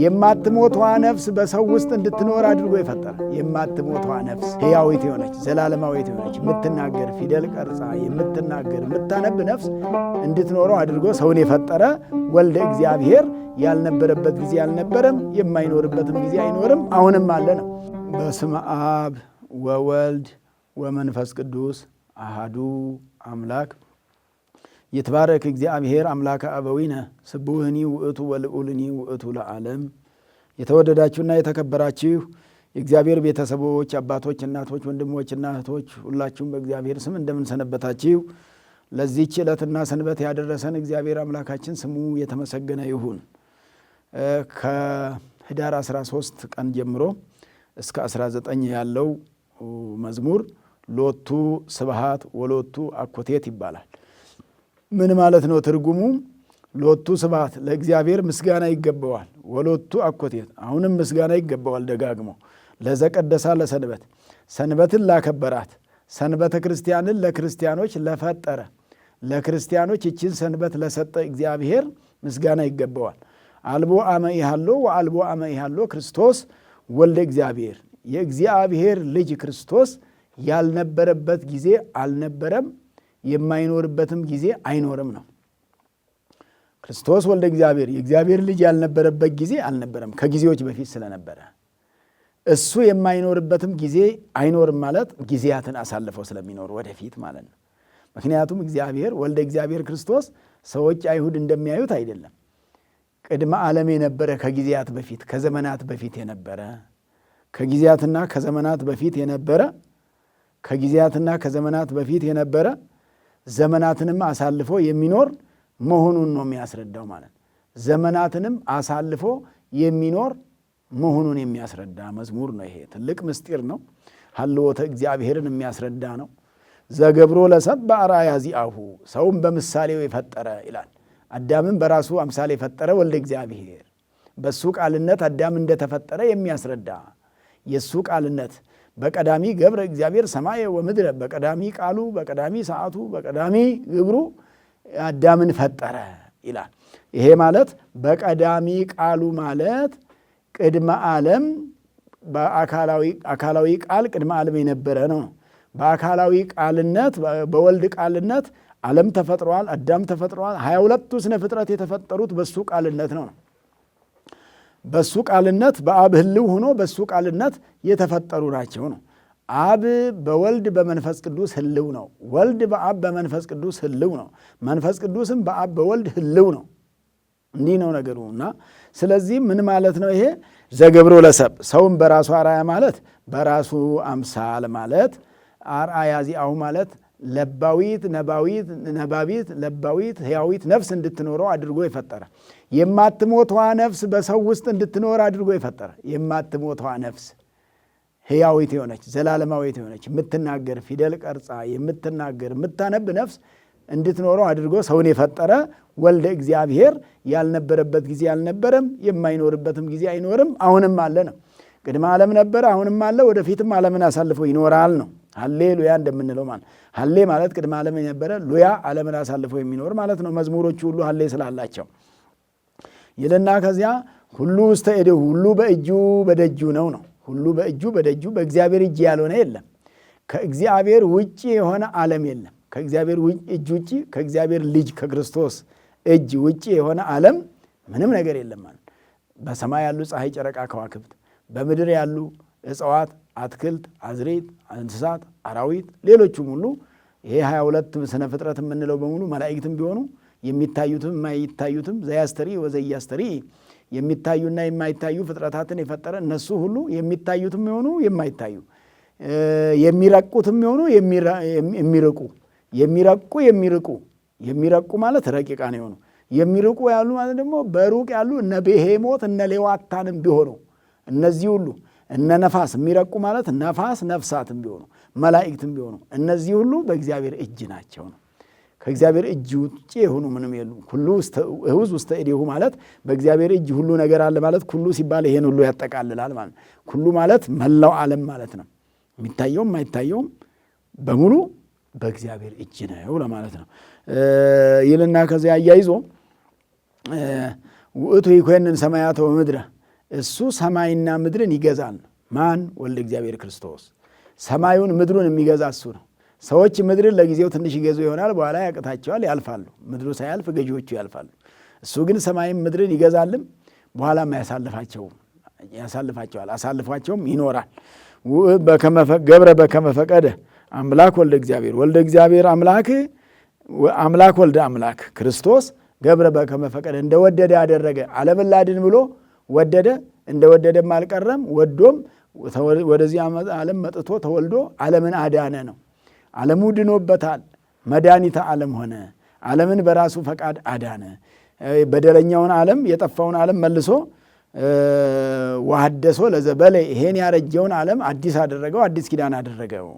የማትሞቷ ነፍስ በሰው ውስጥ እንድትኖር አድርጎ የፈጠረ የማትሞቷ ነፍስ ሕያዊት የሆነች ዘላለማዊት የሆነች የምትናገር ፊደል ቀርጻ የምትናገር የምታነብ ነፍስ እንድትኖረው አድርጎ ሰውን የፈጠረ ወልደ እግዚአብሔር ያልነበረበት ጊዜ አልነበረም፣ የማይኖርበትም ጊዜ አይኖርም፣ አሁንም አለ ነው። በስመ አብ ወወልድ ወመንፈስ ቅዱስ አሃዱ አምላክ ይትባረክ እግዚአብሔር አምላከ አበዊነ ስቡህኒ ውእቱ ወልዑልኒ ውእቱ ለዓለም። የተወደዳችሁና የተከበራችሁ የእግዚአብሔር ቤተሰቦች አባቶች፣ እናቶች፣ ወንድሞችና እህቶች ሁላችሁም በእግዚአብሔር ስም እንደምንሰነበታችሁ ለዚህች ዕለትና ሰንበት ያደረሰን እግዚአብሔር አምላካችን ስሙ የተመሰገነ ይሁን። ከህዳር 13 ቀን ጀምሮ እስከ 19 ያለው መዝሙር ሎቱ ስብሐት ወሎቱ አኮቴት ይባላል። ምን ማለት ነው ትርጉሙ? ሎቱ ስብሐት ለእግዚአብሔር ምስጋና ይገባዋል፣ ወሎቱ አኮቴት አሁንም ምስጋና ይገባዋል ደጋግሞ ለዘቀደሳ ለሰንበት ሰንበትን ላከበራት ሰንበተ ክርስቲያንን ለክርስቲያኖች ለፈጠረ ለክርስቲያኖች ይችን ሰንበት ለሰጠ እግዚአብሔር ምስጋና ይገባዋል። አልቦ አመ ኢሃሎ ወአልቦ አመ ኢሃሎ ክርስቶስ ወልደ እግዚአብሔር የእግዚአብሔር ልጅ ክርስቶስ ያልነበረበት ጊዜ አልነበረም፣ የማይኖርበትም ጊዜ አይኖርም ነው። ክርስቶስ ወልደ እግዚአብሔር የእግዚአብሔር ልጅ ያልነበረበት ጊዜ አልነበረም ከጊዜዎች በፊት ስለነበረ፣ እሱ የማይኖርበትም ጊዜ አይኖርም ማለት ጊዜያትን አሳልፈው ስለሚኖር ወደፊት ማለት ነው። ምክንያቱም እግዚአብሔር ወልደ እግዚአብሔር ክርስቶስ ሰዎች አይሁድ እንደሚያዩት አይደለም። ቅድመ ዓለም የነበረ ከጊዜያት በፊት ከዘመናት በፊት የነበረ ከጊዜያትና ከዘመናት በፊት የነበረ ከጊዜያትና ከዘመናት በፊት የነበረ ዘመናትንም አሳልፎ የሚኖር መሆኑን ነው የሚያስረዳው ማለት ነው። ዘመናትንም አሳልፎ የሚኖር መሆኑን የሚያስረዳ መዝሙር ነው። ይሄ ትልቅ ምስጢር ነው። ሀልዎተ እግዚአብሔርን የሚያስረዳ ነው። ዘገብሮ ለሰብእ በአርአያ ዚአሁ ሰውን በምሳሌው የፈጠረ ይላል። አዳምን በራሱ አምሳል የፈጠረ ወልደ እግዚአብሔር በሱ ቃልነት አዳም እንደተፈጠረ የሚያስረዳ የሱ ቃልነት በቀዳሚ ገብረ እግዚአብሔር ሰማየ ወምድረ በቀዳሚ ቃሉ በቀዳሚ ሰዓቱ በቀዳሚ ግብሩ አዳምን ፈጠረ ይላል። ይሄ ማለት በቀዳሚ ቃሉ ማለት ቅድመ ዓለም በአካላዊ ቃል ቅድመ ዓለም የነበረ ነው። በአካላዊ ቃልነት በወልድ ቃልነት ዓለም ተፈጥሯል፣ አዳም ተፈጥሯል። 22ቱ ስነ ፍጥረት የተፈጠሩት በሱ ቃልነት ነው። በሱ ቃልነት በአብ ህልው ሆኖ በሱ ቃልነት የተፈጠሩ ናቸው ነው። አብ በወልድ በመንፈስ ቅዱስ ህልው ነው። ወልድ በአብ በመንፈስ ቅዱስ ህልው ነው። መንፈስ ቅዱስም በአብ በወልድ ህልው ነው። እንዲህ ነው ነገሩ እና ስለዚህ ምን ማለት ነው ይሄ? ዘገብሮ ለሰብእ ሰውን በራሱ አርአያ ማለት በራሱ አምሳል ማለት አርአያ ዚአሁ ማለት ለባዊት ነባቢት ለባዊት ሕያዊት ነፍስ እንድትኖረው አድርጎ የፈጠረ የማትሞቷ ነፍስ በሰው ውስጥ እንድትኖር አድርጎ የፈጠረ የማትሞቷ ነፍስ ሕያዊት የሆነች ዘላለማዊት የሆነች የምትናገር ፊደል ቀርጻ የምትናገር የምታነብ ነፍስ እንድትኖረው አድርጎ ሰውን የፈጠረ ወልደ እግዚአብሔር ያልነበረበት ጊዜ አልነበረም፣ የማይኖርበትም ጊዜ አይኖርም፣ አሁንም አለ ነው። ቅድመ ዓለም ነበረ፣ አሁንም አለ፣ ወደፊትም ዓለምን አሳልፎ ይኖራል ነው። ሃሌሉያ እንደምንለው ማለት ሃሌ ማለት ቅድመ ዓለም የነበረ ሉያ ዓለምን አሳልፎ የሚኖር ማለት ነው። መዝሙሮቹ ሁሉ ሃሌ ስላላቸው ይልና ከዚያ ሁሉ ውስተ እዴሁ ሁሉ በእጁ በደጁ ነው ነው። ሁሉ በእጁ በደጁ በእግዚአብሔር እጅ ያልሆነ የለም። ከእግዚአብሔር ውጭ የሆነ ዓለም የለም። ከእግዚአብሔር እጅ ውጭ ከእግዚአብሔር ልጅ ከክርስቶስ እጅ ውጭ የሆነ ዓለም ምንም ነገር የለም ማለት። በሰማይ ያሉ ፀሐይ፣ ጨረቃ፣ ከዋክብት፣ በምድር ያሉ እጽዋት፣ አትክልት፣ አዝሬት፣ እንስሳት፣ አራዊት፣ ሌሎቹም ሁሉ ይሄ 22 ስነ ፍጥረት የምንለው በሙሉ መላእክትም ቢሆኑ የሚታዩትም የማይታዩትም ዘያስተሪ ወዘያስተሪ የሚታዩና የማይታዩ ፍጥረታትን የፈጠረ እነሱ ሁሉ የሚታዩትም የሆኑ የማይታዩ የሚረቁትም የሆኑ የሚርቁ የሚረቁ ማለት ረቂቃን የሆኑ የሚርቁ ያሉ ማለት ደግሞ በሩቅ ያሉ እነ ቤሄሞት እነ ሌዋታንም ቢሆኑ እነዚህ ሁሉ እነ ነፋስ የሚረቁ ማለት ነፋስ ነፍሳትም ቢሆኑ መላእክትም ቢሆኑ እነዚህ ሁሉ በእግዚአብሔር እጅ ናቸው ነው። ከእግዚአብሔር እጅ ውጭ የሆኑ ምንም የሉ። ኩሉ እሁዝ ውስተ እዴሁ ማለት በእግዚአብሔር እጅ ሁሉ ነገር አለ ማለት ኩሉ ሲባል ይሄን ሁሉ ያጠቃልላል ማለት። ኩሉ ማለት መላው ዓለም ማለት ነው። የሚታየውም የማይታየውም በሙሉ በእግዚአብሔር እጅ ነው ለማለት ነው። ይልና ከዚያ አያይዞ ውእቱ ይኮንን ሰማያተ ወምድረ እሱ ሰማይና ምድርን ይገዛል። ማን? ወልደ እግዚአብሔር ክርስቶስ። ሰማዩን ምድሩን የሚገዛ እሱ ነው። ሰዎች ምድርን ለጊዜው ትንሽ ይገዙ ይሆናል፣ በኋላ ያቅታቸዋል፣ ያልፋሉ። ምድሩ ሳያልፍ ገዢዎቹ ያልፋሉ። እሱ ግን ሰማይም ምድርን ይገዛልም፣ በኋላም ያሳልፋቸዋል፣ አሳልፏቸውም ይኖራል። ገብረ በከመ ፈቀደ አምላክ ወልደ እግዚአብሔር ወልደ እግዚአብሔር አምላክ ወልደ አምላክ ክርስቶስ ገብረ በከመ ፈቀደ እንደወደደ አደረገ። ዓለምን ላድን ብሎ ወደደ፣ እንደወደደም አልቀረም። ወዶም ወደዚህ ዓለም መጥቶ ተወልዶ ዓለምን አዳነ ነው። ዓለሙ ድኖበታል፣ መድኃኒተ ዓለም ሆነ። ዓለምን በራሱ ፈቃድ አዳነ። በደለኛውን ዓለም የጠፋውን ዓለም መልሶ ወሐደሶ ለዘበለ ይሄን ያረጀውን ዓለም አዲስ አደረገው፣ አዲስ ኪዳን አደረገው፣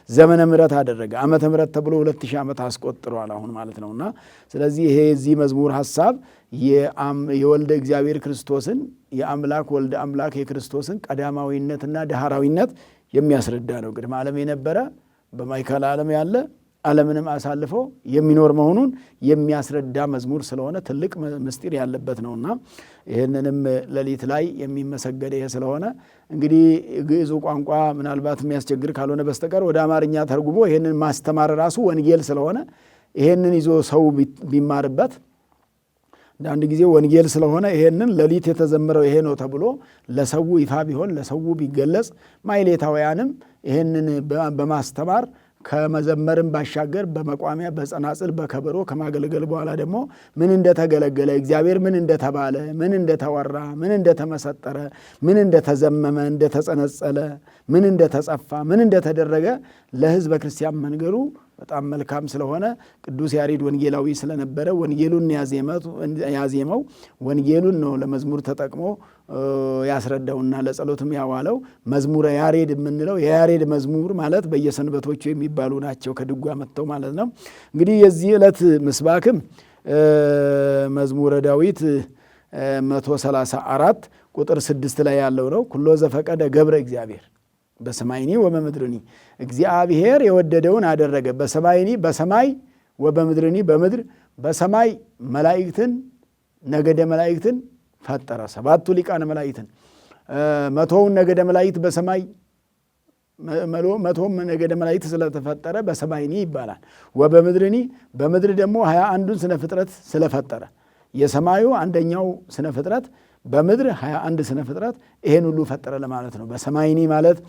ዘመነ ምሕረት አደረገ። ዓመተ ምሕረት ተብሎ 2000 ዓመት አስቆጥሯል አሁን ማለት ነውና ስለዚህ ይሄ የዚህ መዝሙር ሐሳብ የወልደ እግዚአብሔር ክርስቶስን የአምላክ ወልደ አምላክ የክርስቶስን ቀዳማዊነትና ዳህራዊነት የሚያስረዳ ነው። ቅድመ ዓለም የነበረ በማይከል ዓለም ያለ ዓለምንም አሳልፎ የሚኖር መሆኑን የሚያስረዳ መዝሙር ስለሆነ ትልቅ ምስጢር ያለበት ነውና ይህንንም ሌሊት ላይ የሚመሰገድ ይሄ ስለሆነ እንግዲህ ግዕዙ ቋንቋ ምናልባት የሚያስቸግር ካልሆነ በስተቀር ወደ አማርኛ ተርጉሞ ይህንን ማስተማር ራሱ ወንጌል ስለሆነ ይህንን ይዞ ሰው ቢማርበት አንድ ጊዜ ወንጌል ስለሆነ ይሄንን ሌሊት የተዘመረው ይሄ ነው ተብሎ ለሰው ይፋ ቢሆን ለሰው ቢገለጽ ማይሌታውያንም ይሄንን በማስተማር ከመዘመርም ባሻገር በመቋሚያ በጸናጽል በከበሮ ከማገልገል በኋላ ደግሞ ምን እንደተገለገለ እግዚአብሔር ምን እንደተባለ ምን እንደተወራ ምን እንደተመሰጠረ ምን እንደተዘመመ እንደተጸነጸለ ምን እንደተጸፋ ምን እንደተደረገ ለሕዝበ ክርስቲያን መንገሩ በጣም መልካም ስለሆነ ቅዱስ ያሬድ ወንጌላዊ ስለነበረ ወንጌሉን ያዜመው ወንጌሉን ነው ለመዝሙር ተጠቅሞ ያስረዳውና ለጸሎትም ያዋለው መዝሙረ ያሬድ የምንለው የያሬድ መዝሙር ማለት በየሰንበቶቹ የሚባሉ ናቸው ከድጓ መጥተው ማለት ነው። እንግዲህ የዚህ ዕለት ምስባክም መዝሙረ ዳዊት 134 ቁጥር 6 ላይ ያለው ነው። ኩሎ ዘፈቀደ ገብረ እግዚአብሔር በሰማይኒ ወበምድርኒ እግዚአብሔር የወደደውን አደረገ። በሰማይኒ በሰማይ ወበምድርኒ በምድር በሰማይ መላእክትን ነገደ መላእክትን ፈጠረ። 7ቱ ሊቃነ መላእክትን 100ውን ነገደ መላእክት በሰማይ 100ም ነገደ መላእክት ስለተፈጠረ በሰማይኒ ይባላል። ወበምድርኒ በምድር ደግሞ 21ዱን ስነ ፍጥረት ስለፈጠረ የሰማዩ አንደኛው ስነ ፍጥረት በምድር 21 ስነ ፍጥረት ይሄን ሁሉ ፈጠረ ለማለት ነው። በሰማይኒ ማለት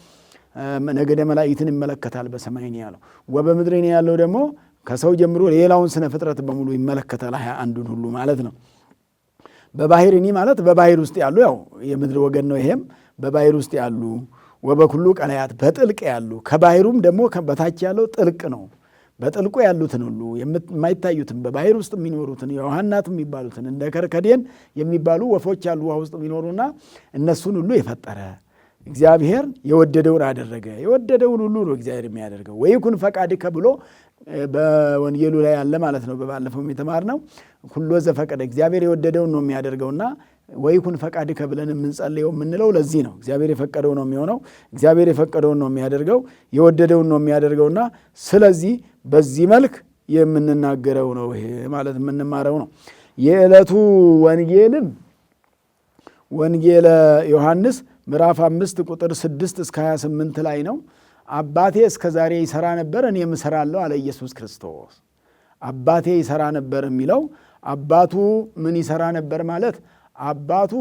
ነገደ መላእክትን ይመለከታል። በሰማይኒ ያለው ወበምድርኒ ያለው ደግሞ ከሰው ጀምሮ ሌላውን ስነ ፍጥረት በሙሉ ይመለከታል 21ዱን ሁሉ ማለት ነው። በባሕርኒ ማለት በባሕር ውስጥ ያሉ ያው የምድር ወገን ነው። ይሄም በባሕር ውስጥ ያሉ ወበኩሉ ቀላያት በጥልቅ ያሉ ከባሕሩም ደግሞ በታች ያለው ጥልቅ ነው። በጥልቁ ያሉትን ሁሉ የማይታዩትን በባሕር ውስጥ የሚኖሩትን የውሃናት የሚባሉትን እንደ ከርከዴን የሚባሉ ወፎች ያሉ ውሃ ውስጥ የሚኖሩና እነሱን ሁሉ የፈጠረ እግዚአብሔር የወደደውን አደረገ። የወደደውን ሁሉ ነው እግዚአብሔር የሚያደርገው። ወይኩን ፈቃድከ ብሎ በወንጌሉ ላይ ያለ ማለት ነው። በባለፈውም የተማርነው ሁሉ ዘፈቀደ እግዚአብሔር የወደደውን ነው የሚያደርገውና ወይኩን ፈቃድከ ብለን የምንጸልየው የምንለው ለዚህ ነው። እግዚአብሔር የፈቀደው ነው የሚሆነው። እግዚአብሔር የፈቀደውን ነው የሚያደርገው። የወደደውን ነው የሚያደርገውና ስለዚህ በዚህ መልክ የምንናገረው ነው ይሄ ማለት የምንማረው ነው። የዕለቱ ወንጌልም ወንጌለ ዮሐንስ ምዕራፍ 5 ቁጥር 6 እስከ 28 ላይ ነው። አባቴ እስከ ዛሬ ይሰራ ነበር እኔም እሰራለሁ አለ ኢየሱስ ክርስቶስ። አባቴ ይሰራ ነበር የሚለው አባቱ ምን ይሰራ ነበር ማለት አባቱ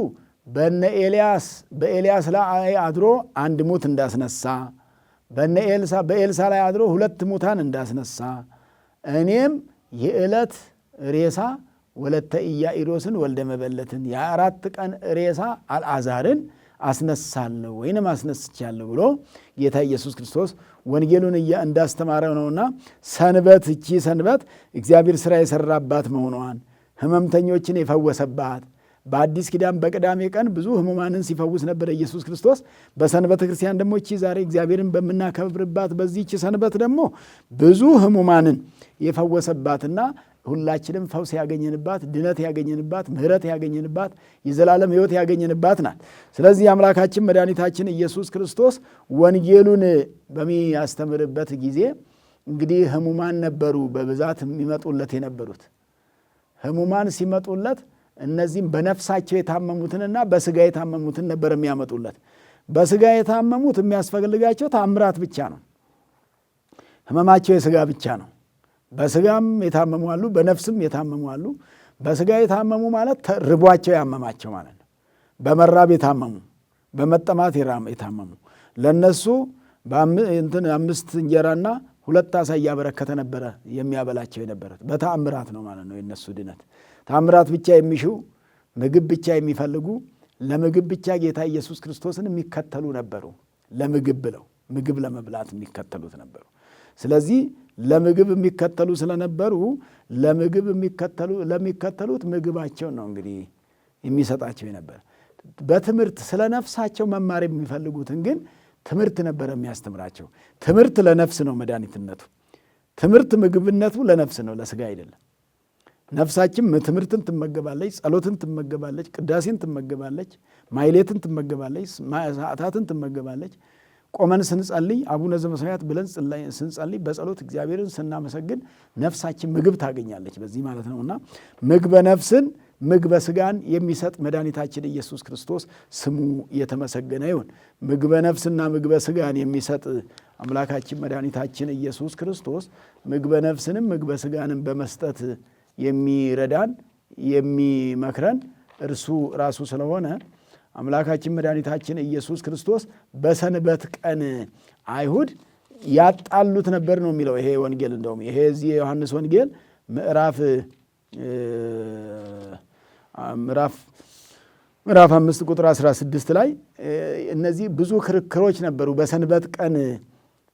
በኤልያስ ላይ አድሮ አንድ ሙት እንዳስነሳ በኤልሳ ላይ አድሮ 2 ሙታን እንዳስነሳ እኔም የዕለት ሬሳ ወለተ ኢያኢሮስን ወልደ መበለትን የ4 ቀን ሬሳ አልዓዛርን አስነሳለሁ ወይንም አስነስቻለሁ ብሎ ጌታ ኢየሱስ ክርስቶስ ወንጌሉን እንዳስተማረው ነውና ሰንበት እቺ ሰንበት እግዚአብሔር ሥራ የሰራባት መሆኗን ሕመምተኞችን የፈወሰባት በአዲስ ኪዳን በቅዳሜ ቀን ብዙ ሕሙማንን ሲፈውስ ነበር ኢየሱስ ክርስቶስ። በሰንበተ ክርስቲያን ደግሞ እቺ ዛሬ እግዚአብሔርን በምናከብርባት በዚህች ሰንበት ደግሞ ብዙ ሕሙማንን የፈወሰባትና ሁላችንም ፈውስ ያገኘንባት ድነት ያገኘንባት ምሕረት ያገኘንባት የዘላለም ሕይወት ያገኘንባት ናት። ስለዚህ አምላካችን መድኃኒታችን ኢየሱስ ክርስቶስ ወንጌሉን በሚያስተምርበት ጊዜ እንግዲህ ህሙማን ነበሩ በብዛት የሚመጡለት የነበሩት። ህሙማን ሲመጡለት እነዚህም በነፍሳቸው የታመሙትንና በስጋ የታመሙትን ነበር የሚያመጡለት። በስጋ የታመሙት የሚያስፈልጋቸው ታምራት ብቻ ነው። ህመማቸው የስጋ ብቻ ነው። በስጋም የታመሙ አሉ፣ በነፍስም የታመሙ አሉ። በስጋ የታመሙ ማለት ርቧቸው ያመማቸው ማለት ነው። በመራብ የታመሙ፣ በመጠማት የታመሙ ለነሱ 5 እንጀራና 2 ዓሣ እያበረከተ ነበረ የሚያበላቸው የነበረ። በተአምራት ነው ማለት ነው የነሱ ድነት። ተአምራት ብቻ የሚሹ ምግብ ብቻ የሚፈልጉ ለምግብ ብቻ ጌታ ኢየሱስ ክርስቶስን የሚከተሉ ነበሩ። ለምግብ ብለው ምግብ ለመብላት የሚከተሉት ነበሩ። ስለዚህ ለምግብ የሚከተሉ ስለነበሩ ለሚከተሉት ምግባቸውን ነው እንግዲህ የሚሰጣቸው የነበረ። በትምህርት ስለ ነፍሳቸው መማር የሚፈልጉትን ግን ትምህርት ነበረ የሚያስተምራቸው። ትምህርት ለነፍስ ነው መድኃኒትነቱ። ትምህርት ምግብነቱ ለነፍስ ነው፣ ለስጋ አይደለም። ነፍሳችን ትምህርትን ትመገባለች፣ ጸሎትን ትመገባለች፣ ቅዳሴን ትመገባለች፣ ማይሌትን ትመገባለች፣ ሰዓታትን ትመገባለች። ቆመን ስንጸልይ አቡነ ዘበሰማያት ብለን ስንጸልይ በጸሎት እግዚአብሔርን ስናመሰግን ነፍሳችን ምግብ ታገኛለች በዚህ ማለት ነውና ምግበ ነፍስን ምግበ ስጋን የሚሰጥ መድኃኒታችን ኢየሱስ ክርስቶስ ስሙ የተመሰገነ ይሁን። ምግበ ነፍስና ምግበ ስጋን የሚሰጥ አምላካችን መድኃኒታችን ኢየሱስ ክርስቶስ ምግበ ነፍስንም ምግበ ስጋንም በመስጠት የሚረዳን የሚመክረን እርሱ ራሱ ስለሆነ አምላካችን መድኃኒታችን ኢየሱስ ክርስቶስ በሰንበት ቀን አይሁድ ያጣሉት ነበር ነው የሚለው ይሄ ወንጌል። እንደውም ይሄ እዚህ የዮሐንስ ወንጌል ምዕራፍ 5 ቁጥር 16 ላይ እነዚህ ብዙ ክርክሮች ነበሩ። በሰንበት ቀን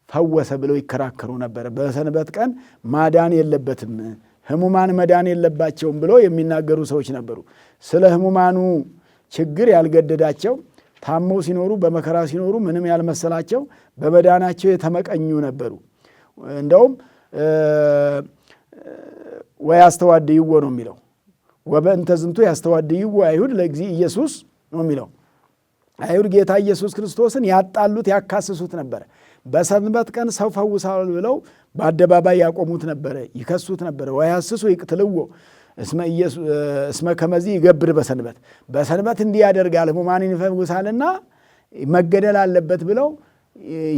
ፈወሰ ብለው ይከራከሩ ነበር። በሰንበት ቀን ማዳን የለበትም፣ ህሙማን መዳን የለባቸውም ብለው የሚናገሩ ሰዎች ነበሩ። ስለ ህሙማኑ ችግር ያልገደዳቸው፣ ታመው ሲኖሩ በመከራ ሲኖሩ ምንም ያልመሰላቸው፣ በመዳናቸው የተመቀኙ ነበሩ። እንደውም ወያስተዋድይዎ ነው የሚለው። ወበእንተ ዝንቱ ያስተዋድይዎ አይሁድ ለእግዚእ ኢየሱስ ነው የሚለው። አይሁድ ጌታ ኢየሱስ ክርስቶስን ያጣሉት ያካስሱት ነበረ። በሰንበት ቀን ሰው ፈውሳል ብለው በአደባባይ ያቆሙት ነበረ፣ ይከሱት ነበረ። ወያስሱ ይቅትልዎ እስመ ከመዚ ይገብር በሰንበት፣ በሰንበት እንዲህ ያደርጋል ሕሙማንን ይፈውሳልና መገደል አለበት ብለው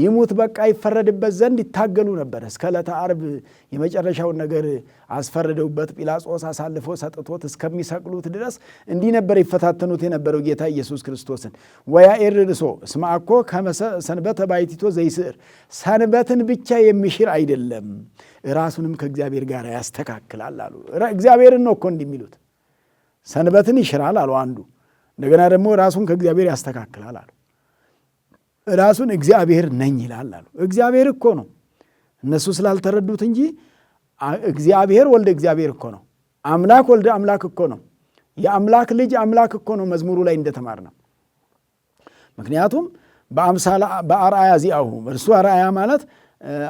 ይሙት በቃ ይፈረድበት ዘንድ ይታገሉ ነበር። እስከ ዕለተ ዓርብ የመጨረሻውን ነገር አስፈርደውበት ጲላጦስ አሳልፎ ሰጥቶት እስከሚሰቅሉት ድረስ እንዲህ ነበር ይፈታተኑት የነበረው ጌታ ኢየሱስ ክርስቶስን። ወያኤርርሶ እስመ አኮ ከመ ሰንበተ ባሕቲቶ ዘይስዕር፣ ሰንበትን ብቻ የሚሽር አይደለም ራሱንም ከእግዚአብሔር ጋር ያስተካክላል አሉ። እግዚአብሔርን ነው እኮ እንዲህ የሚሉት። ሰንበትን ይሽራል አሉ አንዱ፣ እንደገና ደግሞ ራሱን ከእግዚአብሔር ያስተካክላል አሉ። ራሱን እግዚአብሔር ነኝ ይላል አሉ። እግዚአብሔር እኮ ነው፣ እነሱ ስላልተረዱት እንጂ እግዚአብሔር ወልደ እግዚአብሔር እኮ ነው። አምላክ ወልደ አምላክ እኮ ነው። የአምላክ ልጅ አምላክ እኮ ነው። መዝሙሩ ላይ እንደተማር ነው። ምክንያቱም በአርአያ ዚአሁ፣ እርሱ አርአያ ማለት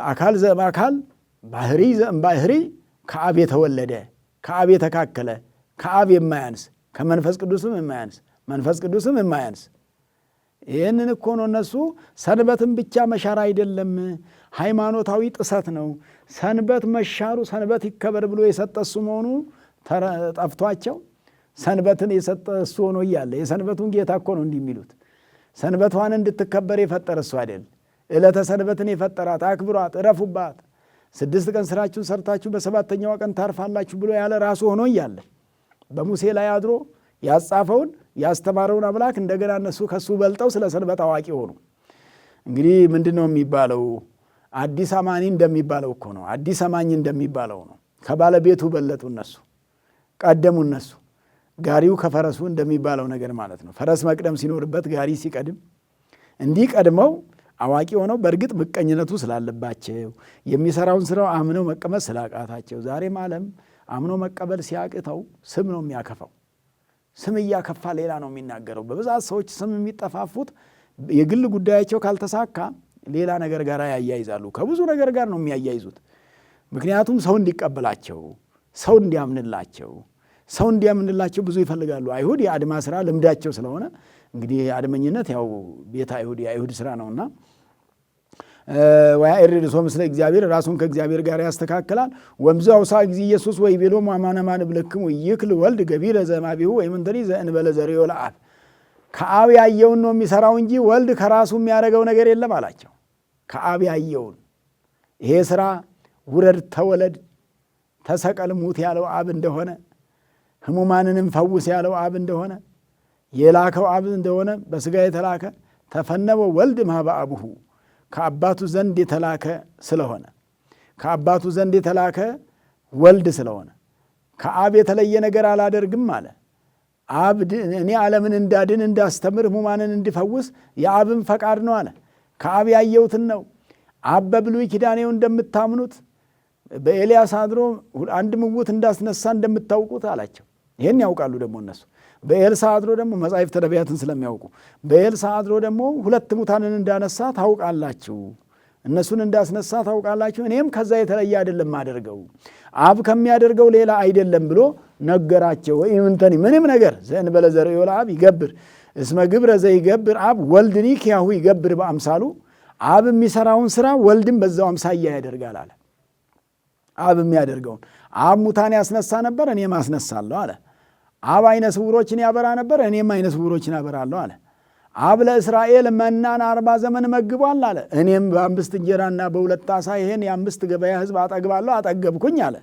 አካል ዘእምአካል ባህሪ ዘእምባህሪ፣ ከአብ የተወለደ ከአብ የተካከለ ከአብ የማያንስ ከመንፈስ ቅዱስም የማያንስ መንፈስ ቅዱስም የማያንስ። ይህንን እኮ ነው እነሱ ሰንበትን ብቻ መሻር አይደለም፣ ሃይማኖታዊ ጥሰት ነው። ሰንበት መሻሩ ሰንበት ይከበር ብሎ የሰጠ እሱ መሆኑ ጠፍቷቸው ሰንበትን የሰጠ እሱ ሆኖ እያለ የሰንበቱን ጌታ እኮ ነው እንዲህ የሚሉት። ሰንበቷን እንድትከበር የፈጠረ እሱ አይደል? ዕለተ ሰንበትን የፈጠራት አክብሯት፣ እረፉባት፣ 6 ቀን ስራችሁን ሰርታችሁ በሰባተኛው ቀን ታርፋላችሁ ብሎ ያለ ራሱ ሆኖ እያለ በሙሴ ላይ አድሮ ያጻፈውን ያስተማረውን አምላክ እንደገና እነሱ ከሱ በልጠው ስለ ሰንበት አዋቂ ሆኑ። እንግዲህ ምንድን ነው የሚባለው? አዲስ አማኒ እንደሚባለው እኮ ነው። አዲስ አማኝ እንደሚባለው ነው። ከባለቤቱ በለጡ እነሱ፣ ቀደሙ እነሱ። ጋሪው ከፈረሱ እንደሚባለው ነገር ማለት ነው። ፈረስ መቅደም ሲኖርበት ጋሪ ሲቀድም እንዲህ ቀድመው አዋቂ ሆነው፣ በእርግጥ ምቀኝነቱ ስላለባቸው የሚሰራውን ስራው አምነው መቀመጥ ስላቃታቸው፣ ዛሬም ዓለም አምኖ መቀበል ሲያቅተው ስም ነው የሚያከፋው። ስም እያከፋ ሌላ ነው የሚናገረው። በብዛት ሰዎች ስም የሚጠፋፉት የግል ጉዳያቸው ካልተሳካ ሌላ ነገር ጋር ያያይዛሉ። ከብዙ ነገር ጋር ነው የሚያያይዙት። ምክንያቱም ሰው እንዲቀበላቸው፣ ሰው እንዲያምንላቸው ብዙ ይፈልጋሉ። አይሁድ የአድማ ስራ ልምዳቸው ስለሆነ እንግዲህ አድመኝነት ያው ቤተ አይሁድ የአይሁድ ስራ ነውና ወያዕርድ ርእሶ ምስለ እግዚአብሔር ራሱን ከእግዚአብሔር ጋር ያስተካክላል። ወምዝ አውሳ ጊዜ ኢየሱስ ወይቤሎሙ አማነ አማነ እብለክሙ ይክል ወልድ ገቢረ ዘእማቢሁ ወይምንትኒ ዘእንበለ ዘርእዮ ለአብ። ከአብ ያየውን ነው የሚሰራው እንጂ ወልድ ከራሱ የሚያደርገው ነገር የለም አላቸው። ከአብ ያየውን ይሄ ስራ ውረድ ተወለድ ተሰቀል ሙት ያለው አብ እንደሆነ፣ ህሙማንንም ፈውስ ያለው አብ እንደሆነ፣ የላከው አብ እንደሆነ በስጋ የተላከ ተፈነበ ወልድ እምኀበ አቡሁ ከአባቱ ዘንድ የተላከ ስለሆነ ከአባቱ ዘንድ የተላከ ወልድ ስለሆነ ከአብ የተለየ ነገር አላደርግም አለ። አብ እኔ ዓለምን እንዳድን እንዳስተምር ህሙማንን እንድፈውስ የአብን ፈቃድ ነው አለ። ከአብ ያየሁትን ነው። አብ በብሉይ ኪዳኔው እንደምታምኑት በኤልያስ አድሮ አንድ ምውት እንዳስነሳ እንደምታውቁት አላቸው። ይህን ያውቃሉ ደግሞ እነሱ። በኤልሳ አድሮ ደግሞ መጻሕፍተ ነቢያትን ስለሚያውቁ በኤልሳ አድሮ ደግሞ 2 ሙታንን እንዳነሳ ታውቃላችሁ፣ እነሱን እንዳስነሳ ታውቃላችሁ። እኔም ከዛ የተለየ አይደለም አደርገው፣ አብ ከሚያደርገው ሌላ አይደለም ብሎ ነገራቸው። ወይምንተኒ ምንም ነገር ዘእንበለ ዘርእዮ ለአብ ይገብር እስመ ግብረ ዘይገብር አብ ወልድኒ ኪያሁ ይገብር በአምሳሉ። አብ የሚሰራውን ስራ ወልድም በዛው አምሳያ ያደርጋል አለ። አብ የሚያደርገውን አብ ሙታን ያስነሳ ነበር፣ እኔም አስነሳለሁ አለ። አብ አይነ ስውሮችን ያበራ ነበር፣ እኔም አይነ ስውሮችን ያበራለሁ አለ። አብ ለእስራኤል መናን 40 ዘመን መግቧል አለ። እኔም በ5 እንጀራና በ2 ዓሣ ይሄን የ5 ገበያ ሕዝብ አጠግባለሁ አጠገብኩኝ አለ።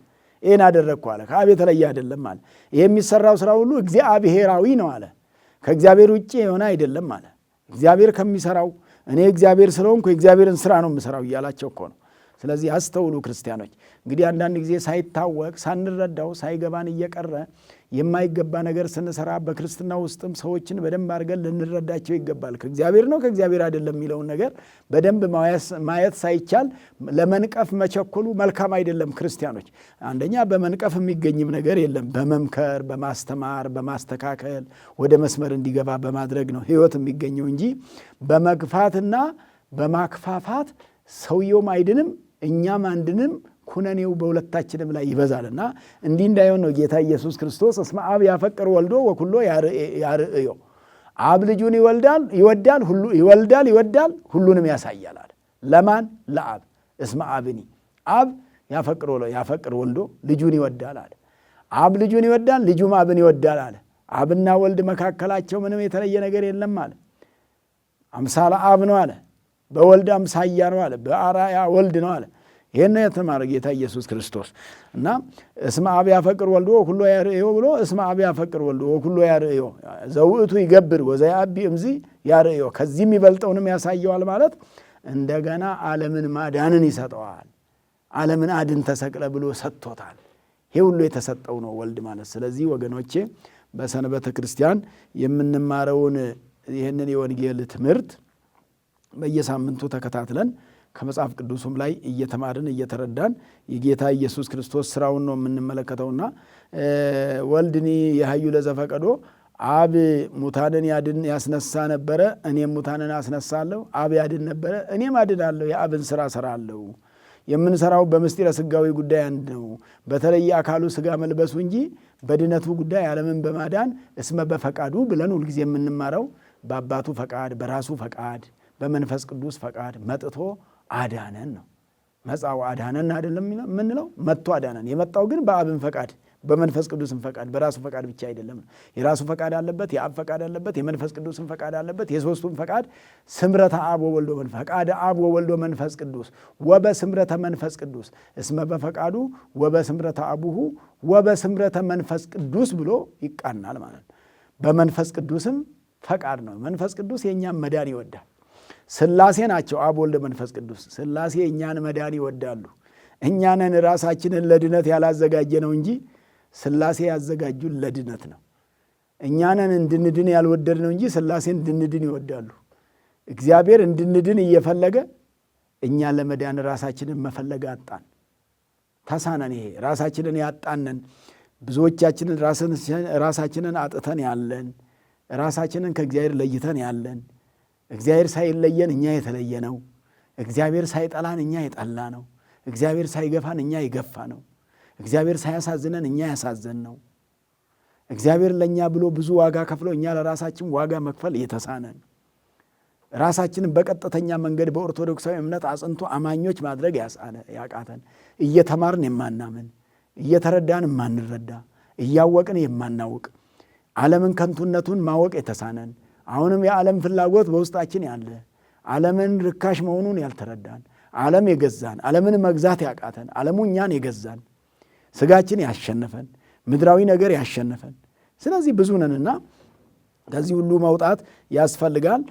ይህን አደረግኩ አለ። ከአብ የተለየ አይደለም አለ። ይሄ የሚሰራው ስራ ሁሉ እግዚአብሔራዊ ነው አለ። ከእግዚአብሔር ውጭ የሆነ አይደለም አለ። እግዚአብሔር ከሚሰራው እኔ እግዚአብሔር ስለሆንኩ የእግዚአብሔርን ስራ ነው የምሰራው እያላቸው እኮ ነው። ስለዚህ አስተውሉ ክርስቲያኖች። እንግዲህ አንዳንድ ጊዜ ሳይታወቅ ሳንረዳው ሳይገባን እየቀረ የማይገባ ነገር ስንሰራ በክርስትና ውስጥም ሰዎችን በደንብ አድርገን ልንረዳቸው ይገባል። ከእግዚአብሔር ነው ከእግዚአብሔር አይደለም የሚለውን ነገር በደንብ ማየት ሳይቻል ለመንቀፍ መቸኮሉ መልካም አይደለም። ክርስቲያኖች አንደኛ በመንቀፍ የሚገኝም ነገር የለም። በመምከር በማስተማር በማስተካከል ወደ መስመር እንዲገባ በማድረግ ነው ሕይወት የሚገኘው እንጂ በመግፋትና በማክፋፋት ሰውየውም አይድንም እኛም አንድንም ኩነኔው በሁለታችንም ላይ ይበዛልና እንዲህ እንዳይሆን ነው ጌታ ኢየሱስ ክርስቶስ እስመ አብ ያፈቅር ወልዶ ወኩሎ ያርእዮ። አብ ልጁን ይወዳል ሁሉንም ያሳያል አለ። ለማን? ለአብ። እስመ አብኒ አብ ያፈቅር ወልዶ ልጁን ይወዳል አለ። አብ ልጁን ይወዳል ልጁም አብን ይወዳል አለ። አብና ወልድ መካከላቸው ምንም የተለየ ነገር የለም አለ። አምሳለ አብ ነው አለ። በወልድ አምሳያ ነው አለ። በአርአያ ወልድ ነው አለ። ይሄን ነው የተማረ ጌታ ኢየሱስ ክርስቶስ እና እስመ አብ ያፈቅር ወልዶ ወኩሎ ያርእዮ ብሎ እስመ አብ ያፈቅር ወልዶ ወኩሎ ያርእዮ ዘውእቱ ይገብር ወዘያቢ እምዚ ያርእዮ ከዚህ የሚበልጠውንም ያሳየዋል ማለት እንደገና ዓለምን ማዳንን ይሰጠዋል። ዓለምን አድን ተሰቅለ ብሎ ሰጥቶታል። ይሄ ሁሉ የተሰጠው ነው ወልድ ማለት። ስለዚህ ወገኖቼ በሰንበተ ክርስቲያን የምንማረውን ይህንን የወንጌል ትምህርት በየሳምንቱ ተከታትለን ከመጽሐፍ ቅዱስም ላይ እየተማርን እየተረዳን የጌታ ኢየሱስ ክርስቶስ ስራውን ነው የምንመለከተውና ወልድኒ የሀዩ ለዘፈቀዶ አብ ሙታንን ያድን ያስነሳ ነበረ፣ እኔም ሙታንን አስነሳለሁ። አብ ያድን ነበረ፣ እኔም አድናለሁ። የአብን ስራ ሰራለሁ። የምንሰራው በምስጢረ ስጋዊ ጉዳይ አንድ ነው። በተለየ አካሉ ስጋ መልበሱ እንጂ በድነቱ ጉዳይ ዓለምን በማዳን እስመ በፈቃዱ ብለን ሁልጊዜ የምንማረው በአባቱ ፈቃድ በራሱ ፈቃድ በመንፈስ ቅዱስ ፈቃድ መጥቶ አዳነን ነው። መጻው አዳነን አይደለም የምንለው፣ መጥቶ አዳነን። የመጣው ግን በአብን ፈቃድ በመንፈስ ቅዱስን ፈቃድ በራሱ ፈቃድ ብቻ አይደለም። የራሱ ፈቃድ አለበት፣ የአብ ፈቃድ አለበት፣ የመንፈስ ቅዱስን ፈቃድ አለበት። የሶስቱም ፈቃድ ስምረተ አብ ወወልድ ወመንፈስ ፈቃደ አብ ወወልድ ወመንፈስ ቅዱስ ወበስምረተ መንፈስ ቅዱስ እስመ በፈቃዱ ወበስምረተ አቡሁ ወበስምረተ መንፈስ ቅዱስ ብሎ ይቃናል ማለት ነው። በመንፈስ ቅዱስም ፈቃድ ነው። መንፈስ ቅዱስ የእኛም መዳን ይወዳል። ሥላሴ ናቸው አብ ወልድ መንፈስ ቅዱስ። ሥላሴ እኛን መዳን ይወዳሉ። እኛንን ራሳችንን ለድነት ያላዘጋጀ ነው እንጂ ሥላሴ ያዘጋጁን ለድነት ነው። እኛንን እንድንድን ያልወደድ ነው እንጂ ሥላሴ እንድንድን ይወዳሉ። እግዚአብሔር እንድንድን እየፈለገ እኛ ለመዳን ራሳችንን መፈለግ አጣን፣ ተሳነን። ይሄ ራሳችንን ያጣነን ብዙዎቻችንን ራሳችንን አጥተን ያለን፣ ራሳችንን ከእግዚአብሔር ለይተን ያለን፣ እግዚአብሔር ሳይለየን እኛ የተለየ ነው። እግዚአብሔር ሳይጠላን እኛ የጠላ ነው። እግዚአብሔር ሳይገፋን እኛ የገፋ ነው። እግዚአብሔር ሳያሳዝነን እኛ ያሳዘን ነው። እግዚአብሔር ለእኛ ብሎ ብዙ ዋጋ ከፍሎ እኛ ለራሳችን ዋጋ መክፈል የተሳነን። ራሳችንን በቀጥተኛ መንገድ በኦርቶዶክሳዊ እምነት አጽንቶ አማኞች ማድረግ ያቃተን፣ እየተማርን የማናምን፣ እየተረዳን የማንረዳ፣ እያወቅን የማናውቅ፣ ዓለምን ከንቱነቱን ማወቅ የተሳነን፣ አሁንም የዓለም ፍላጎት በውስጣችን ያለ፣ ዓለምን ርካሽ መሆኑን ያልተረዳን፣ ዓለም የገዛን፣ ዓለምን መግዛት ያቃተን፣ ዓለሙ እኛን የገዛን፣ ስጋችን ያሸነፈን፣ ምድራዊ ነገር ያሸነፈን። ስለዚህ ብዙ ነንና ከዚህ ሁሉ መውጣት ያስፈልጋል።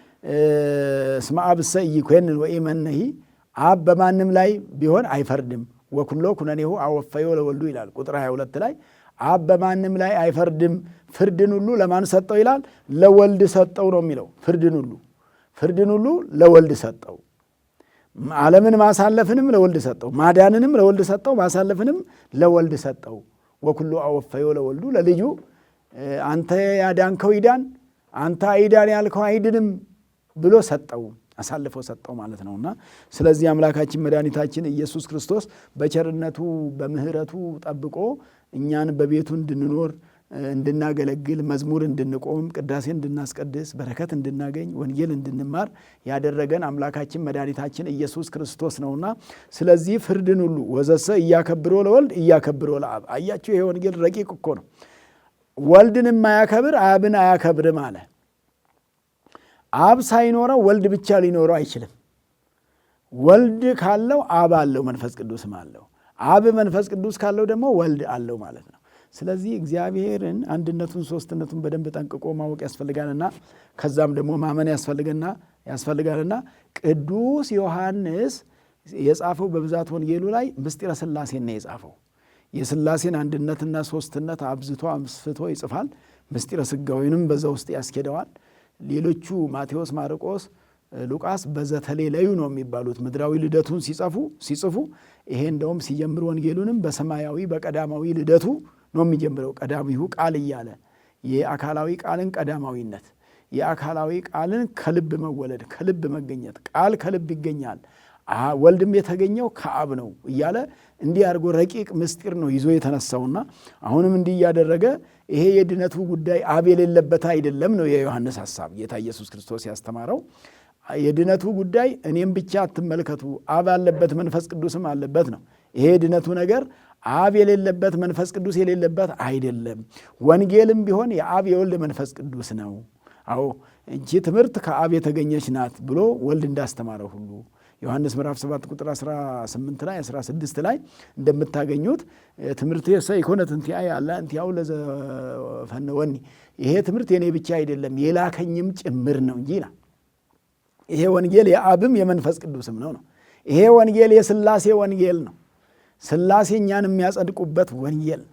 እስመ አብሰ ኢኮንን ወኢመነሂ፣ አብ በማንም ላይ ቢሆን አይፈርድም። ወኩሎ ኩነኔሁ አወፈዮ ለወልዱ ይላል ቁጥር 22 ላይ። አብ በማንም ላይ አይፈርድም፣ ፍርድን ሁሉ ለማን ሰጠው ይላል? ለወልድ ሰጠው ነው የሚለው። ፍርድን ሁሉ ለወልድ ሰጠው። ዓለምን ማሳለፍንም ለወልድ ሰጠው፣ ማዳንንም ለወልድ ሰጠው፣ ማሳለፍንም ለወልድ ሰጠው። ወኩሎ አወፈዮ ለወልዱ፣ ለልጁ አንተ ያዳንከው ይዳን፣ አንተ አይዳን ያልከው አይድንም ብሎ ሰጠው፣ አሳልፎ ሰጠው ማለት ነውና ስለዚህ አምላካችን መድኃኒታችን ኢየሱስ ክርስቶስ በቸርነቱ በምሕረቱ ጠብቆ እኛን በቤቱ እንድንኖር እንድናገለግል፣ መዝሙር እንድንቆም፣ ቅዳሴ እንድናስቀድስ፣ በረከት እንድናገኝ፣ ወንጌል እንድንማር ያደረገን አምላካችን መድኃኒታችን ኢየሱስ ክርስቶስ ነውና ስለዚህ ፍርድን ሁሉ ወዘሰ እያከብሮ ለወልድ እያከብሮ ለአብ። አያችሁ ይሄ ወንጌል ረቂቅ እኮ ነው። ወልድን የማያከብር አብን አያከብርም አለ። አብ ሳይኖረው ወልድ ብቻ ሊኖረው አይችልም። ወልድ ካለው አብ አለው፣ መንፈስ ቅዱስም አለው። አብ መንፈስ ቅዱስ ካለው ደግሞ ወልድ አለው ማለት ነው። ስለዚህ እግዚአብሔርን አንድነቱን ሦስትነቱን በደንብ ጠንቅቆ ማወቅ ያስፈልጋልና ከዛም ደግሞ ማመን ያስፈልጋልና ቅዱስ ዮሐንስ የጻፈው በብዛት ወንጌሉ ላይ ምስጢረ ሥላሴን ነው የጻፈው። የሥላሴን አንድነትና ሦስትነት አብዝቶ አስፍቶ ይጽፋል። ምስጢረ ሥጋዌንም በዛ ውስጥ ያስኬደዋል። ሌሎቹ ማቴዎስ፣ ማርቆስ፣ ሉቃስ በዘተሌለዩ ነው የሚባሉት ምድራዊ ልደቱን ሲጽፉ ይሄ እንደውም ሲጀምር ወንጌሉንም በሰማያዊ በቀዳማዊ ልደቱ ነው የሚጀምረው። ቀዳሚሁ ቃል እያለ የአካላዊ ቃልን ቀዳማዊነት፣ የአካላዊ ቃልን ከልብ መወለድ፣ ከልብ መገኘት፣ ቃል ከልብ ይገኛል፣ ወልድም የተገኘው ከአብ ነው እያለ እንዲህ አድርጎ ረቂቅ ምስጢር ነው ይዞ የተነሳውና አሁንም እንዲህ እያደረገ ይሄ የድነቱ ጉዳይ አብ የሌለበት አይደለም ነው የዮሐንስ ሐሳብ። ጌታ ኢየሱስ ክርስቶስ ያስተማረው የድነቱ ጉዳይ እኔም ብቻ አትመልከቱ፣ አብ አለበት መንፈስ ቅዱስም አለበት ነው። ይሄ የድነቱ ነገር አብ የሌለበት መንፈስ ቅዱስ የሌለበት አይደለም። ወንጌልም ቢሆን የአብ የወልድ መንፈስ ቅዱስ ነው። አዎ እቺ ትምህርት ከአብ የተገኘች ናት ብሎ ወልድ እንዳስተማረው ሁሉ ዮሐንስ ምዕራፍ 7 ቁጥር 18 ላይ 16 ላይ እንደምታገኙት ትምህርት የሰይኮነት እንቲአየ አላ እንቲያው ለዘፈነወኒ፣ ይሄ ትምህርት የኔ ብቻ አይደለም የላከኝም ጭምር ነው እንጂ ይላል። ይሄ ወንጌል የአብም የመንፈስ ቅዱስም ነው። ይሄ ወንጌል የሥላሴ ወንጌል ነው። ሥላሴ እኛን የሚያጸድቁበት ወንጌል።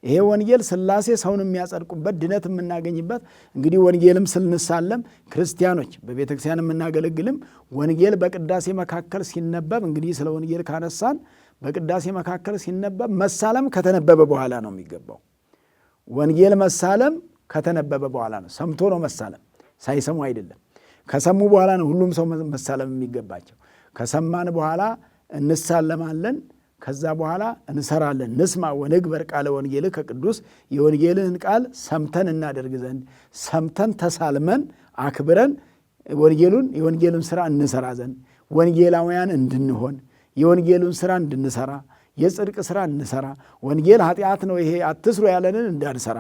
ይሄ ወንጌል ሥላሴ ሰውን የሚያጸድቁበት ድነት የምናገኝበት። እንግዲህ ወንጌልም ስንሳለም ክርስቲያኖች በቤተ ክርስቲያን የምናገለግልም ወንጌል በቅዳሴ መካከል ሲነበብ፣ እንግዲህ ስለ ወንጌል ካነሳን በቅዳሴ መካከል ሲነበብ መሳለም ከተነበበ በኋላ ነው የሚገባው። ወንጌል መሳለም ከተነበበ በኋላ ነው። ሰምቶ ነው መሳለም፣ ሳይሰሙ አይደለም። ከሰሙ በኋላ ነው ሁሉም ሰው መሳለም የሚገባቸው። ከሰማን በኋላ እንሳለማለን። ከዛ በኋላ እንሰራለን። ንስማ ወንግበር ቃለ ወንጌልህ ከቅዱስ፣ የወንጌልህን ቃል ሰምተን እናደርግ ዘንድ ሰምተን ተሳልመን አክብረን የወንጌሉን ሥራ እንሰራ ዘንድ ወንጌላውያን እንድንሆን የወንጌሉን ሥራ እንድንሰራ የጽድቅ ሥራ እንሰራ። ወንጌል ኃጢአት ነው ይሄ አትስሩ ያለንን እንዳንሰራ፣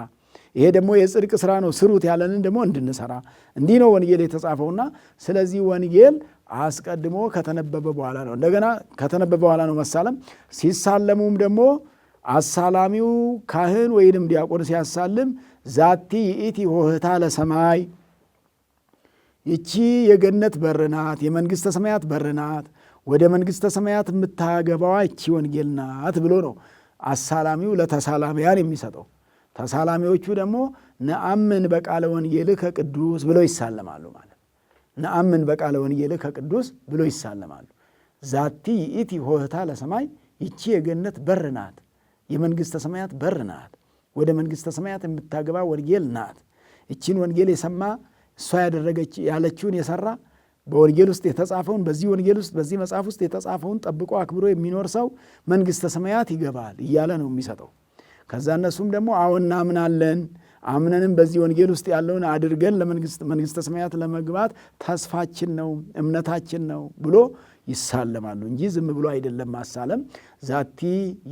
ይሄ ደግሞ የጽድቅ ሥራ ነው ስሩት ያለንን ደግሞ እንድንሰራ። እንዲህ ነው ወንጌል የተጻፈውና ስለዚህ ወንጌል አስቀድሞ ከተነበበ በኋላ ነው። እንደገና ከተነበበ በኋላ ነው መሳለም። ሲሳለሙም ደግሞ አሳላሚው ካህን ወይንም ዲያቆን ሲያሳልም ዛቲ ይእቲ ሆህታ ለሰማይ፣ ይቺ የገነት በርናት፣ የመንግሥተ ሰማያት በርናት፣ ወደ መንግሥተ ሰማያት የምታገባዋ ይቺ ወንጌል ናት ብሎ ነው አሳላሚው ለተሳላሚያን የሚሰጠው። ተሳላሚዎቹ ደግሞ ነአምን በቃለ ወንጌልህ ከቅዱስ ብለው ይሳለማሉ ማለት ነአምን በቃለ ወንጌልህ ከቅዱስ ብሎ ይሳለማሉ። ዛቲ ይእቲ ሆህታ ለሰማይ፣ ይቺ የገነት በር ናት፣ የመንግሥተ ሰማያት በር ናት፣ ወደ መንግሥተ ሰማያት የምታገባ ወንጌል ናት። ይቺን ወንጌል የሰማ እሷ ያደረገች ያለችውን የሰራ በወንጌል ውስጥ የተጻፈውን በዚህ ወንጌል ውስጥ በዚህ መጽሐፍ ውስጥ የተጻፈውን ጠብቆ አክብሮ የሚኖር ሰው መንግሥተ ሰማያት ይገባል እያለ ነው የሚሰጠው። ከዛ እነሱም ደግሞ አዎ እናምናለን፣ አምነንም በዚህ ወንጌል ውስጥ ያለውን አድርገን ለመንግሥተ ሰማያት ለመግባት ተስፋችን ነው፣ እምነታችን ነው ብሎ ይሳለማሉ እንጂ ዝም ብሎ አይደለም ማሳለም። ዛቲ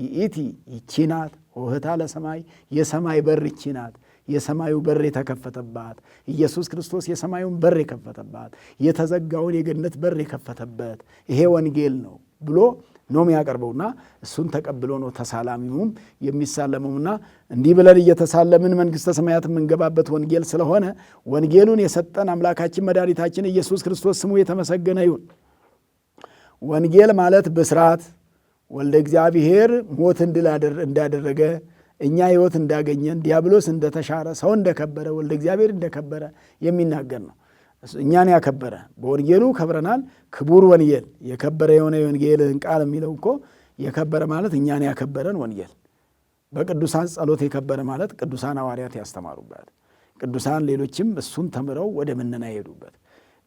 ይእቲ ይቺ ናት ሆህታ ለሰማይ የሰማይ በር ይቺ ናት። የሰማዩ በር የተከፈተባት ኢየሱስ ክርስቶስ የሰማዩን በር የከፈተባት የተዘጋውን የገነት በር የከፈተበት ይሄ ወንጌል ነው ብሎ ነው የሚያቀርበውና እሱን ተቀብሎ ነው ተሳላሚውም የሚሳለመውና እንዲህ ብለን እየተሳለምን መንግሥተ ሰማያት የምንገባበት ወንጌል ስለሆነ ወንጌሉን የሰጠን አምላካችን መድኃኒታችን ኢየሱስ ክርስቶስ ስሙ የተመሰገነ ይሁን። ወንጌል ማለት ብስራት ወልደ እግዚአብሔር ሞትን ድል እንዳደረገ እኛ ሕይወት እንዳገኘን ዲያብሎስ እንደተሻረ ሰው እንደከበረ ወልደ እግዚአብሔር እንደከበረ የሚናገር ነው። እኛን ያከበረ በወንጌሉ ከብረናል። ክቡር ወንጌል የከበረ የሆነ የወንጌልን ቃል የሚለው እኮ የከበረ ማለት እኛን ያከበረን ወንጌል በቅዱሳን ጸሎት የከበረ ማለት ቅዱሳን ሐዋርያት ያስተማሩበት፣ ቅዱሳን ሌሎችም እሱን ተምረው ወደ ምነና የሄዱበት፣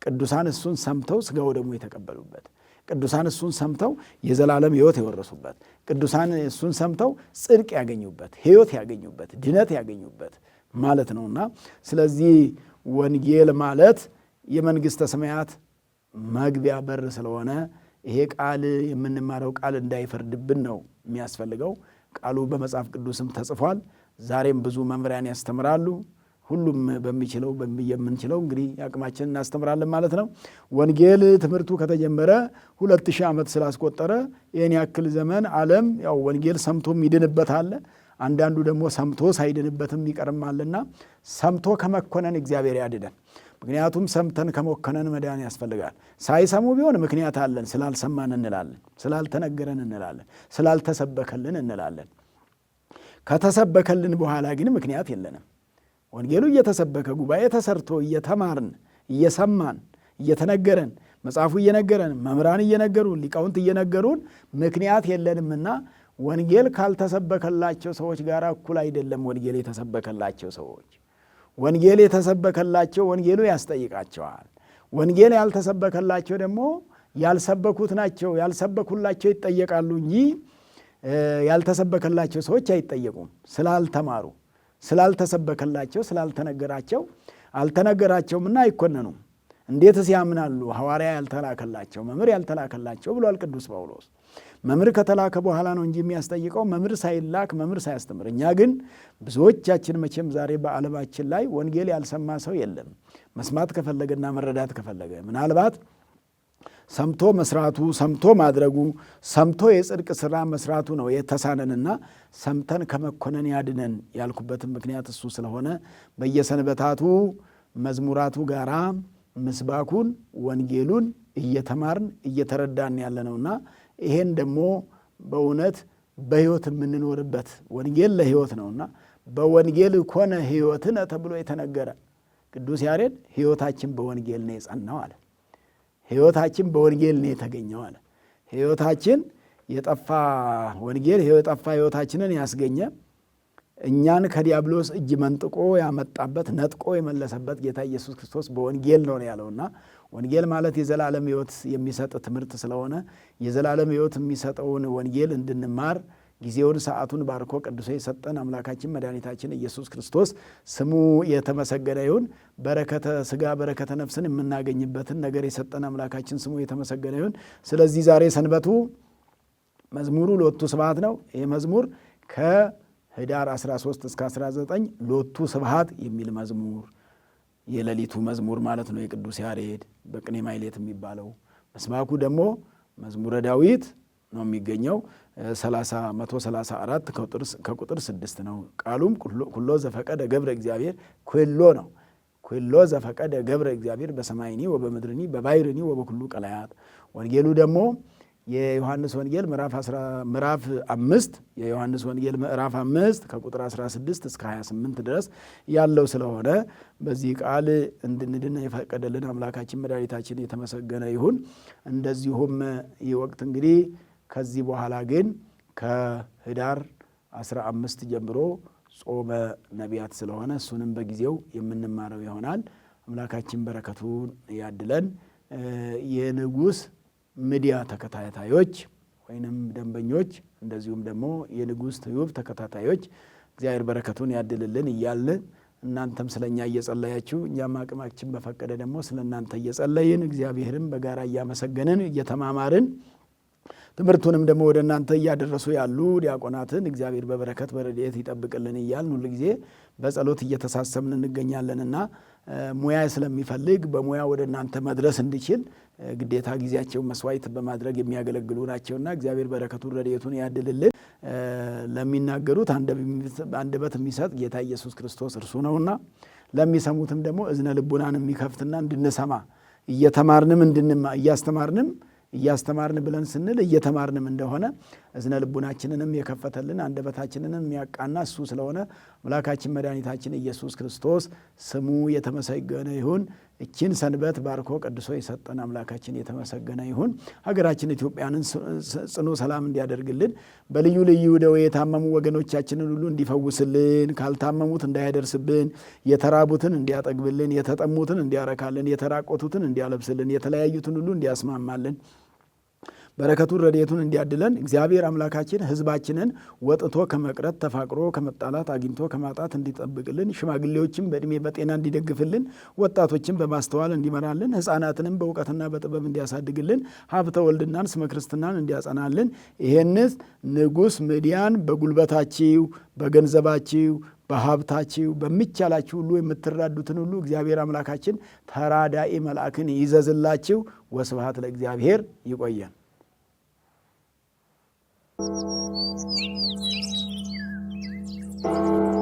ቅዱሳን እሱን ሰምተው ሥጋው ደግሞ የተቀበሉበት፣ ቅዱሳን እሱን ሰምተው የዘላለም ሕይወት የወረሱበት፣ ቅዱሳን እሱን ሰምተው ጽድቅ ያገኙበት፣ ሕይወት ያገኙበት፣ ድነት ያገኙበት ማለት ነውና ስለዚህ ወንጌል ማለት የመንግሥተ ሰማያት መግቢያ በር ስለሆነ ይሄ ቃል የምንማረው ቃል እንዳይፈርድብን ነው የሚያስፈልገው። ቃሉ በመጽሐፍ ቅዱስም ተጽፏል። ዛሬም ብዙ መምህራን ያስተምራሉ። ሁሉም በሚችለው የምንችለው እንግዲህ አቅማችን እናስተምራለን ማለት ነው። ወንጌል ትምህርቱ ከተጀመረ 2000 ዓመት ስላስቆጠረ ይህን ያክል ዘመን ዓለም ያው ወንጌል ሰምቶም ይድንበት አለ። አንዳንዱ ደግሞ ሰምቶ ሳይድንበትም ይቀርማልና ሰምቶ ከመኮነን እግዚአብሔር ያድነን። ምክንያቱም ሰምተን ከመኮነን መዳን ያስፈልጋል። ሳይሰሙ ቢሆን ምክንያት አለን፣ ስላልሰማን እንላለን፣ ስላልተነገረን እንላለን፣ ስላልተሰበከልን እንላለን። ከተሰበከልን በኋላ ግን ምክንያት የለንም። ወንጌሉ እየተሰበከ ጉባኤ ተሰርቶ እየተማርን እየሰማን እየተነገረን መጽሐፉ እየነገረን መምህራን እየነገሩን ሊቃውንት እየነገሩን ምክንያት የለንምና ወንጌል ካልተሰበከላቸው ሰዎች ጋር እኩል አይደለም። ወንጌል የተሰበከላቸው ሰዎች ወንጌል የተሰበከላቸው ወንጌሉ ያስጠይቃቸዋል። ወንጌል ያልተሰበከላቸው ደግሞ ያልሰበኩት ናቸው። ያልሰበኩላቸው ይጠየቃሉ እንጂ ያልተሰበከላቸው ሰዎች አይጠየቁም። ስላልተማሩ ስላልተሰበከላቸው ስላልተነገራቸው አልተነገራቸውምና አይኮነኑም። እንዴትስ ያምናሉ? ሐዋርያ ያልተላከላቸው መምህር ያልተላከላቸው ብሏል ቅዱስ ጳውሎስ። መምህር ከተላከ በኋላ ነው እንጂ የሚያስጠይቀው መምህር ሳይላክ መምህር ሳያስተምር። እኛ ግን ብዙዎቻችን መቼም ዛሬ በዓለማችን ላይ ወንጌል ያልሰማ ሰው የለም። መስማት ከፈለገና መረዳት ከፈለገ ምናልባት ሰምቶ መስራቱ ሰምቶ ማድረጉ ሰምቶ የጽድቅ ሥራ መስራቱ ነው የተሳነንና ሰምተን ከመኮነን ያድነን ያልኩበትም ምክንያት እሱ ስለሆነ በየሰንበታቱ መዝሙራቱ ጋራ ምስባኩን ወንጌሉን እየተማርን እየተረዳን ያለ ነውና ይሄን ደግሞ በእውነት በሕይወት የምንኖርበት ወንጌል ለሕይወት ነውና በወንጌል ኮነ ሕይወትነ ተብሎ የተነገረ ቅዱስ ያሬድ ሕይወታችን በወንጌል ነው የጸናው አለ። ሕይወታችን በወንጌል ነው የተገኘው አለ። ሕይወታችን የጠፋ ወንጌል የጠፋ ሕይወታችንን ያስገኘ እኛን ከዲያብሎስ እጅ መንጥቆ ያመጣበት ነጥቆ የመለሰበት ጌታ ኢየሱስ ክርስቶስ በወንጌል ነው ያለውና ወንጌል ማለት የዘላለም ሕይወት የሚሰጥ ትምህርት ስለሆነ የዘላለም ሕይወት የሚሰጠውን ወንጌል እንድንማር ጊዜውን ሰዓቱን ባርኮ ቅዱሶ የሰጠን አምላካችን መድኃኒታችን ኢየሱስ ክርስቶስ ስሙ የተመሰገነ ይሁን። በረከተ ሥጋ በረከተ ነፍስን የምናገኝበትን ነገር የሰጠን አምላካችን ስሙ የተመሰገነ ይሁን። ስለዚህ ዛሬ ሰንበቱ መዝሙሩ ሎቱ ስብሐት ነው። ይህ መዝሙር ከህዳር 13 እስከ 19 ሎቱ ስብሐት የሚል መዝሙር የሌሊቱ መዝሙር ማለት ነው። የቅዱስ ያሬድ በቅኔ ማሕሌት የሚባለው መስባኩ ደግሞ መዝሙረ ዳዊት ነው የሚገኘው 134 ከቁጥር 6 ነው። ቃሉም ኩሎ ዘፈቀደ ገብረ እግዚአብሔር ኩሎ ነው። ኩሎ ዘፈቀደ ገብረ እግዚአብሔር በሰማይኒ ወበምድርኒ በባሕርኒ ወበኩሉ ቀላያት። ወንጌሉ ደግሞ የዮሐንስ ወንጌል ምዕራፍ 5 የዮሐንስ ወንጌል ምዕራፍ 5 ከቁጥር 16 እስከ 28 ድረስ ያለው ስለሆነ በዚህ ቃል እንድንድን የፈቀደልን አምላካችን መድኃኒታችን የተመሰገነ ይሁን። እንደዚሁም ይህ ወቅት እንግዲህ ከዚህ በኋላ ግን ከህዳር 15 ጀምሮ ጾመ ነቢያት ስለሆነ እሱንም በጊዜው የምንማረው ይሆናል። አምላካችን በረከቱን ያድለን። የንጉሥ ሚዲያ ተከታታዮች ወይንም ደንበኞች እንደዚሁም ደግሞ የንጉሥ ቲዩብ ተከታታዮች እግዚአብሔር በረከቱን ያድልልን እያልን እናንተም ስለኛ እየጸለያችሁ እኛም አቅማችን በፈቀደ ደግሞ ስለናንተ እየጸለይን እግዚአብሔርን በጋራ እያመሰገንን እየተማማርን ትምህርቱንም ደግሞ ወደ እናንተ እያደረሱ ያሉ ዲያቆናትን እግዚአብሔር በበረከት በረድኤት ይጠብቅልን እያልን ሁሉ ጊዜ በጸሎት እየተሳሰብን እንገኛለንና ሙያ ስለሚፈልግ በሙያ ወደ እናንተ መድረስ እንዲችል ግዴታ ጊዜያቸውን መስዋዕት በማድረግ የሚያገለግሉ ናቸውና እግዚአብሔር በረከቱን ረድኤቱን ያድልልን። ለሚናገሩት አንደበት የሚሰጥ ጌታ ኢየሱስ ክርስቶስ እርሱ ነውና ለሚሰሙትም ደግሞ እዝነ ልቡናን የሚከፍትና እንድንሰማ እየተማርንም እያስተማርን ብለን ስንል እየተማርንም እንደሆነ እዝነ ልቡናችንንም የከፈተልን አንደበታችንንም የሚያቃና እሱ ስለሆነ አምላካችን መድኃኒታችን ኢየሱስ ክርስቶስ ስሙ የተመሰገነ ይሁን። እቺን ሰንበት ባርኮ ቀድሶ የሰጠን አምላካችን የተመሰገነ ይሁን። ሀገራችን ኢትዮጵያንን ጽኑ ሰላም እንዲያደርግልን፣ በልዩ ልዩ ደዌ የታመሙ ወገኖቻችንን ሁሉ እንዲፈውስልን፣ ካልታመሙት እንዳያደርስብን፣ የተራቡትን እንዲያጠግብልን፣ የተጠሙትን እንዲያረካልን፣ የተራቆቱትን እንዲያለብስልን፣ የተለያዩትን ሁሉ እንዲያስማማልን በረከቱን ረድኤቱን እንዲያድለን እግዚአብሔር አምላካችን ሕዝባችንን ወጥቶ ከመቅረት ተፋቅሮ ከመጣላት አግኝቶ ከማጣት እንዲጠብቅልን፣ ሽማግሌዎችን በዕድሜ በጤና እንዲደግፍልን፣ ወጣቶችን በማስተዋል እንዲመራልን፣ ሕፃናትንም በእውቀትና በጥበብ እንዲያሳድግልን፣ ሀብተ ወልድናን ስመ ክርስትናን እንዲያጸናልን ይሄንስ ንጉሥ ምድያን በጉልበታችሁ በገንዘባችሁ በሀብታችሁ በሚቻላችሁ ሁሉ የምትራዱትን ሁሉ እግዚአብሔር አምላካችን ተራዳኢ መልአክን ይዘዝላችሁ። ወስብሐት ለእግዚአብሔር። ይቆየን። Thank you.